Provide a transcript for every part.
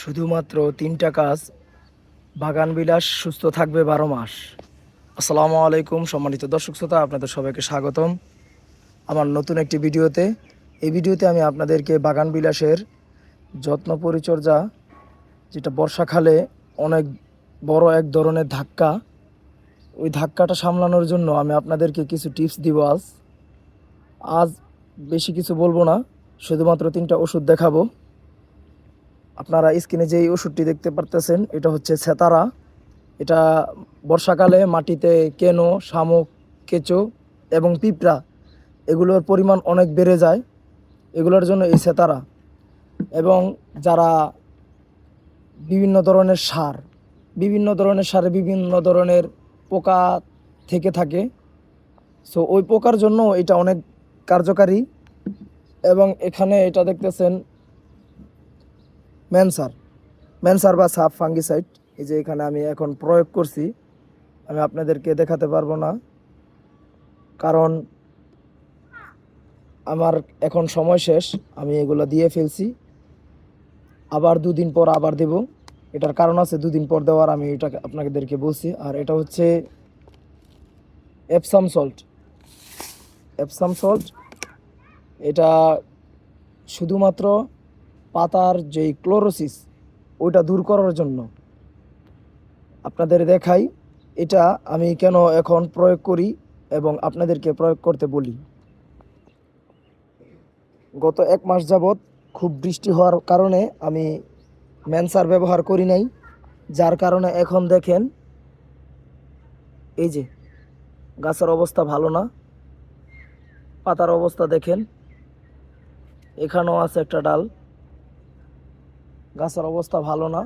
শুধুমাত্র ৩টা কাজ, বাগান বিলাস সুস্থ থাকবে ১২ মাস। আসসালামু আলাইকুম সম্মানিত দর্শক শ্রোতা, আপনাদের সবাইকে স্বাগতম আমার নতুন একটি ভিডিওতে। এই ভিডিওতে আমি আপনাদেরকে বাগান বিলাসের যত্ন পরিচর্যা, যেটা বর্ষাকালে অনেক বড় এক ধরনের ধাক্কা, ওই ধাক্কাটা সামলানোর জন্য আমি আপনাদেরকে কিছু টিপস দিব। আজ বেশি কিছু বলবো না, শুধুমাত্র 3টা ওষুধ দেখাবো। আপনারা স্ক্রিনে যেই ওষুধটি দেখতে পারতেছেন, এটা হচ্ছে সেতারা। এটা বর্ষাকালে মাটিতে কেনো, শামুক, কেঁচো এবং পিঁপড়া এগুলোর পরিমাণ অনেক বেড়ে যায়, এগুলোর জন্য এই সেতারা। এবং যারা বিভিন্ন ধরনের সারে বিভিন্ন ধরনের পোকা থেকে থাকে, সো ওই পোকার জন্য এটা অনেক কার্যকারী। এবং এখানে এটা দেখতেছেন ম্যানসার বা সাব ফাঙ্গিসাইড। এই যে এখানে আমি এখন প্রয়োগ করছি, আমি আপনাদেরকে দেখাতে পারবো না, কারণ আমার এখন সময় শেষ। আমি এগুলো দিয়ে ফেলছি, আবার 2 দিন পর আবার দেব। এটার কারণ আছে 2 দিন পর দেওয়ার, আমি এটা আপনাদেরকে বলছি। আর এটা হচ্ছে এপসাম সল্ট। এটা শুধুমাত্র পাতার যেই ক্লোরোসিস, ওইটা দূর করার জন্য। আপনাদের দেখাই এটা আমি কেন এখন প্রয়োগ করি এবং আপনাদেরকে প্রয়োগ করতে বলি। গত 1 মাস যাবৎ খুব বৃষ্টি হওয়ার কারণে আমি ম্যানসার ব্যবহার করি নাই, যার কারণে এখন দেখেন এই যে গাছের অবস্থা ভালো না, পাতার অবস্থা দেখেন, এখানেও আছে একটা ডাল, গাছের অবস্থা ভালো না।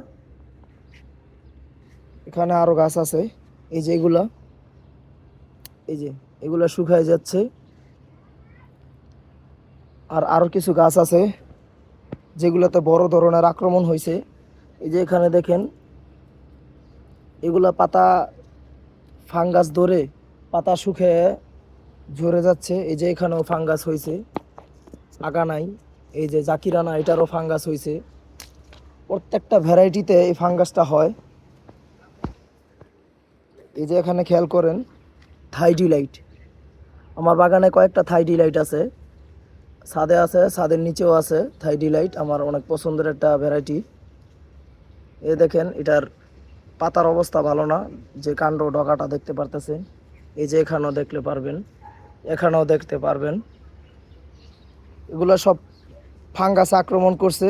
এখানে আরও গাছ আছে, এই যে এগুলা শুকায় যাচ্ছে। আর আরও কিছু গাছ আছে যেগুলোতে বড় ধরনের আক্রমণ হয়েছে। এই যে এখানে দেখেন, এগুলা পাতা ফাঙ্গাস ধরে পাতা শুকিয়ে ঝরে যাচ্ছে। এই যে এখানেও ফাঙ্গাস হয়েছে, আগা নাই। এই যে জাকিরানা, এটারও ফাঙ্গাস হয়েছে। প্রত্যেকটা ভ্যারাইটিতে এই ফাঙ্গাসটা হয়। এই যে এখানে খেয়াল করেন থাইডিলাইট, আমার বাগানে কয়েকটা থাইডিলাইট আছে, ছাদে আছে, ছাদের নিচেও আছে থাইডিলাইট, আমার অনেক পছন্দের একটা ভ্যারাইটি। এই দেখেন এটার পাতার অবস্থা ভালো না, যে কাণ্ড ডগাটা দেখতে পারতেছেন। এই যে এখানেও দেখতে পারবেন, এগুলো সব ফাঙ্গাস আক্রমণ করছে।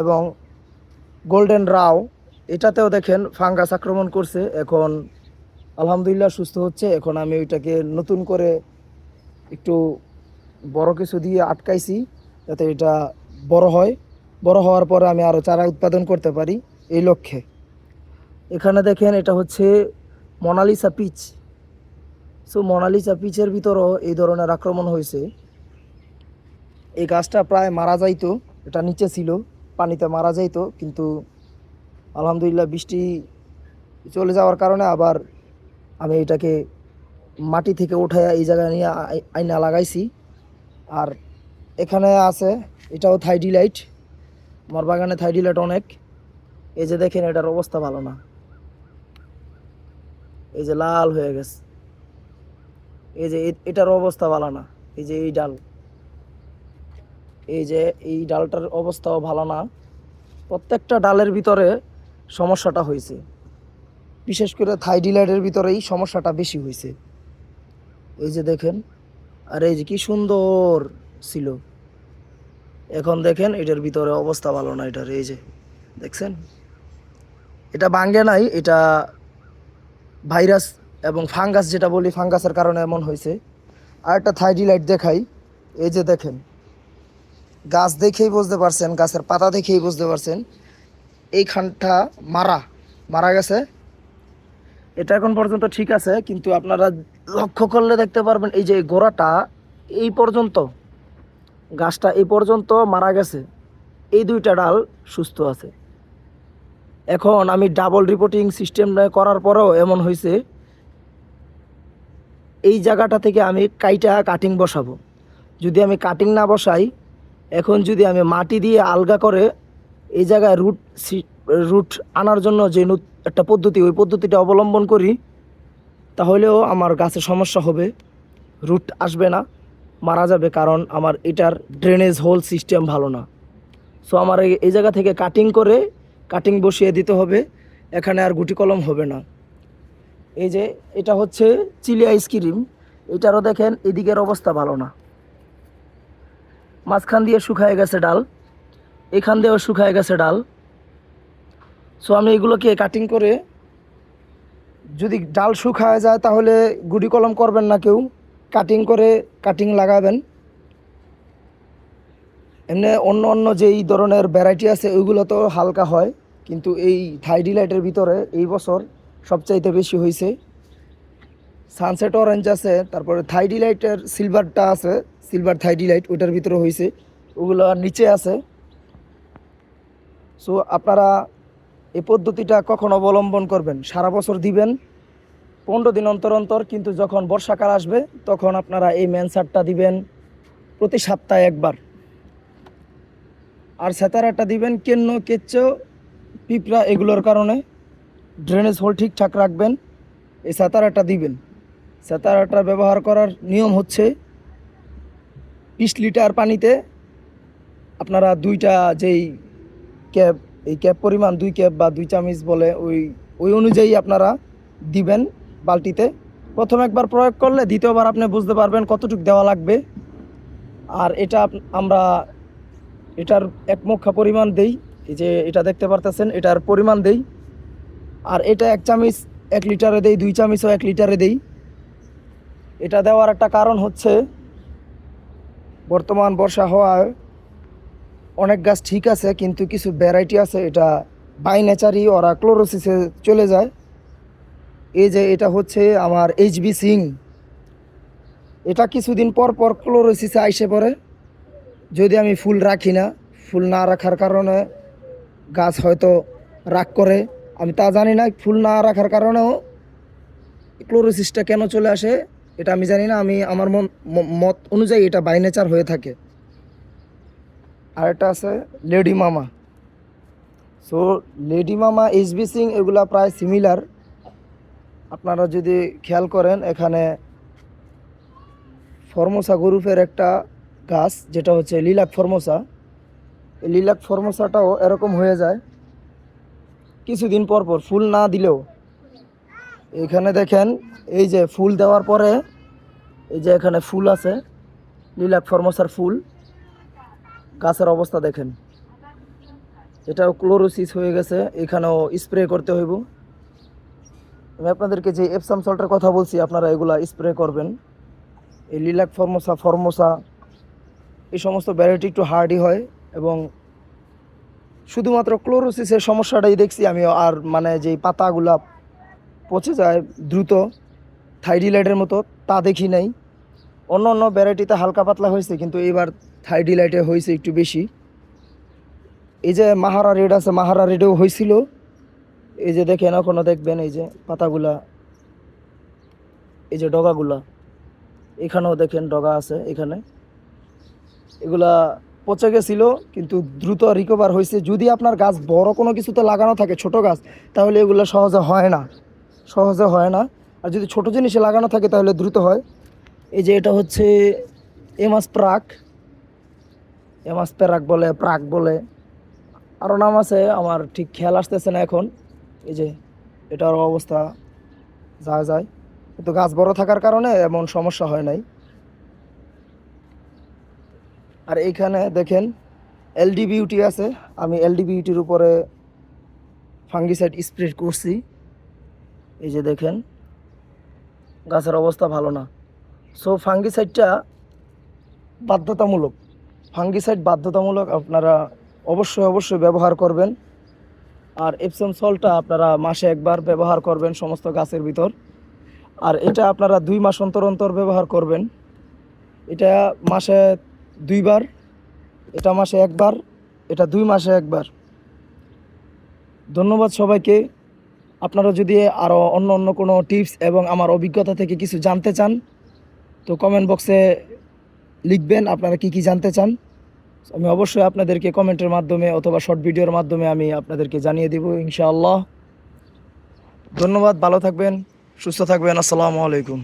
এবং গোল্ডেন রাও, এটাতেও দেখেন ফাঙ্গাস আক্রমণ করছে। এখন আলহামদুলিল্লাহ সুস্থ হচ্ছে। এখন আমি ওইটাকে নতুন করে একটু বড় কিছু দিয়ে আটকাইছি, যাতে এটা বড় হয়। বড় হওয়ার পরে আমি আরও চারা উৎপাদন করতে পারি, এই লক্ষ্যে। এখানে দেখেন এটা হচ্ছে মোনালিসা পিচ। সো মোনালিসা পিচের ভিতরও এই ধরনের আক্রমণ হয়েছে। এই গাছটা প্রায় মারা যাইতো, এটা নিচে ছিল, পানিতে মারা যাইতো, কিন্তু আলহামদুলিল্লাহ বৃষ্টি চলে যাওয়ার কারণে আবার আমি এটাকে মাটি থেকে উঠাইয়া এই জায়গায় নিয়ে আইনা লাগাইছি। আর এখানে আছে এটাও থাইডিলাইট, আমার বাগানে থাইডিলাইট অনেক। এই যে দেখেন এটার অবস্থা ভালো না, এই যে লাল হয়ে গেছে। এই যে এটার অবস্থা ভালো না, এই যে এই ডালটার অবস্থাও ভালো না। প্রত্যেকটা ডালের ভিতরে সমস্যাটা হয়েছে, বিশেষ করে থাইডিলাইটের ভিতরেই সমস্যাটা বেশি হয়েছে। এই যে দেখেন, আর এই যে কি সুন্দর ছিল, এখন দেখেন এটার ভিতরে অবস্থা ভালো না। এটার এই যে দেখছেন, এটা ভাঙ্গে নাই, এটা ভাইরাস এবং ফাঙ্গাস, যেটা বলি ফাঙ্গাসের কারণে এমন হয়েছে। আর একটা থাইডিলাইট দেখাই, এই যে দেখেন, গাছ দেখেই বুঝতে পারছেন, গাছের পাতা দেখেই বুঝতে পারছেন এইখানটা মারা গেছে। এটা এখন পর্যন্ত ঠিক আছে, কিন্তু আপনারা লক্ষ্য করলে দেখতে পারবেন এই যে গোড়াটা এই পর্যন্ত, গাছটা এই পর্যন্ত মারা গেছে, এই 2টা ডাল সুস্থ আছে। এখন আমি ডাবল রিপোর্টিং সিস্টেম করার পরেও এমন হয়েছে, এই জায়গাটা থেকে আমি কাটিং বসাবো। যদি আমি কাটিং না বসাই, এখন যদি আমি মাটি দিয়ে আলগা করে এই জায়গায় রুট আনার জন্য যে একটা পদ্ধতি, ওই পদ্ধতিটা অবলম্বন করি, তাহলেও আমার গাছের সমস্যা হবে, রুট আসবে না, মারা যাবে, কারণ আমার এটার ড্রেনেজ হোল সিস্টেম ভালো না। সো আমার এই জায়গা থেকে কাটিং বসিয়ে দিতে হবে, এখানে আর গুটি কলম হবে না। এই যে এটা হচ্ছে চিলি আইসক্রিম, এটারও দেখেন এদিকের অবস্থা ভালো না, মাঝখান দিয়ে শুকায় গেছে ডাল, এখান দিয়েও শুকায় গেছে ডাল। সো আমি এগুলোকে কাটিং করে, যদি ডাল শুকায় যায় তাহলে গুটি কলম করবেন না কেউ, কাটিং লাগাবেন। এমনি অন্য যেই ধরনের ভ্যারাইটি আছে ওইগুলো তো হালকা হয়, কিন্তু এই থাই ডিলাইটের ভিতরে এই বছর সবচাইতে বেশি হয়েছে। সানসেট অরেঞ্জ আছে, তারপরে থাই ডিলাইটের সিলভারটা আছে, সিলভার থাই ডিলাইট, ওইটার ভিতরে হয়েছে, ওগুলো নিচে আছে। সো আপনারা এই পদ্ধতিটা কখন অবলম্বন করবেন, সারা বছর দিবেন 15 দিন অন্তর অন্তর, কিন্তু যখন বর্ষাকাল আসবে তখন আপনারা এই ম্যানসারটা দিবেন প্রতি সপ্তাহে একবার। আর সেতারাটা দিবেন কেচ্চো, পিঁপড়া এগুলোর কারণে ড্রেনেজ হোল ঠিকঠাক রাখবেন, এই সেতারাটা দিবেন। সেতারাটা ব্যবহার করার নিয়ম হচ্ছে 20 লিটার পানিতে আপনারা দুইটা যেই ক্যাপ, এই ক্যাপ পরিমাণ 2 ক্যাপ বা 2 চামচ বলে, ওই অনুযায়ী আপনারা দিবেন বালতিতে। প্রথম একবার প্রয়োগ করলে দ্বিতীয়বার আপনি বুঝতে পারবেন কতটুকু দেওয়া লাগবে। আর এটা আমরা এটার এক মুখা পরিমাণ দেই, এই যে এটা দেখতে পারতেছেন, এটার পরিমাণ দেই। আর এটা 1 চামচ 1 লিটারে দেই, 2 চামচও 1 লিটারে দেই। এটা দেওয়ার একটা কারণ হচ্ছে, বর্তমান বর্ষা হওয়ায় অনেক গাছ ঠিক আছে, কিন্তু কিছু ভ্যারাইটি আছে এটা বাই নেচারই ওরা ক্লোরোসিসে চলে যায়। এই যে এটা হচ্ছে আমার HB সিং, এটা কিছুদিন পর পর ক্লোরোসিসে আইসে পড়ে। যদি আমি ফুল রাখি না, ফুল না রাখার কারণে গাছ হয়তো রাগ করে, আমি তা জানি না। ফুল না রাখার কারণেও ক্লোরোসিসটা কেন চলে আসে এটা আমি জানি না, আমার মত অনুযায়ী এটা বাই নেচার হয়ে থাকে। আর এটা আছে লেডি মামা। সো লেডি মামা, HB সিং এগুলা প্রায় সিমিলার। আপনারা যদি খেয়াল করেন, এখানে ফর্মোসা গ্রুপের একটা গাছ যেটা হচ্ছে লিলাক ফর্মোসা, এই লিলাক ফর্মোসাটাও এরকম হয়ে যায় কিছুদিন পর পর, ফুল না দিলেও। এখানে দেখেন, এই যে ফুল দেওয়ার পরে এই যে এখানে ফুল আছে, লিলাক ফর্মোসার ফুল, গাছের অবস্থা দেখেন, এটাও ক্লোরোসিস হয়ে গেছে, এখানেও স্প্রে করতে হইব। আমি আপনাদেরকে যে এপসাম সল্টের কথা বলছি, আপনারা এগুলা স্প্রে করবেন। এই লিলাক ফর্মোসা এই সমস্ত ভ্যারাইটি একটু হার্ডই হয়, এবং শুধুমাত্র ক্লোরোসিসের সমস্যাটাই দেখছি আমি। আর মানে যেই পাতাগুলা পচে যায় দ্রুত থাইডিলাইটের মতো, তা দেখি নাই। অন্য ভ্যারাইটিতে হালকা পাতলা হয়েছে, কিন্তু এবার থাইডিলাইটে হয়েছে একটু বেশি। এই যে মাহারা রেড আছে, মাহারা রেডেও হয়েছিল। এই যে দেখেন, এখনও দেখবেন এই যে পাতাগুলা, এই যে ডগাগুলা, এখানেও দেখেন ডগা আছে এখানে, এগুলা পচে গেছিল, কিন্তু দ্রুত রিকভার হয়েছে। যদি আপনার গাছ বড় কোনো কিছুতে লাগানো থাকে, ছোট গাছ, তাহলে এগুলো সহজে হয় না। আর যদি ছোট জিনিসে লাগানো থাকে তাহলে দ্রুত হয়। এই যে এটা হচ্ছে এমাস প্রাক বলে, আরও নাম আছে, আমার ঠিক খেয়াল আসতেছে না এখন। এই যে এটার অবস্থা যায়, কিন্তু গাছ বড় থাকার কারণে এমন সমস্যা হয় নাই। আর এইখানে দেখেন LD বিউটি আছে, আমি LD বিউটির উপরে ফাঙ্গিসাইড স্প্রে করছি। এই যে দেখেন, গাছের অবস্থা ভালো না। সো ফাঙ্গিসাইড বাধ্যতামূলক, আপনারা অবশ্যই ব্যবহার করবেন। আর এপসম সল্টটা আপনারা মাসে একবার ব্যবহার করবেন সমস্ত গাছের ভিতর। আর এটা আপনারা 2 মাস অন্তর ব্যবহার করবেন। এটা মাসে 2 বার, এটা মাসে 1 বার, এটা 2 মাসে 1 বার। ধন্যবাদ সবাইকে। আপনারা যদি আরও অন্য কোনো টিপস এবং আমার অভিজ্ঞতা থেকে কিছু জানতে চান, তো কমেন্ট বক্সে লিখবেন আপনারা কি জানতে চান। আমি অবশ্যই আপনাদেরকে কমেন্টের মাধ্যমে অথবা শর্ট ভিডিওর মাধ্যমে আমি আপনাদেরকে জানিয়ে দিব ইনশাআল্লাহ। ধন্যবাদ, ভালো থাকবেন, সুস্থ থাকবেন। আসসালামু আলাইকুম।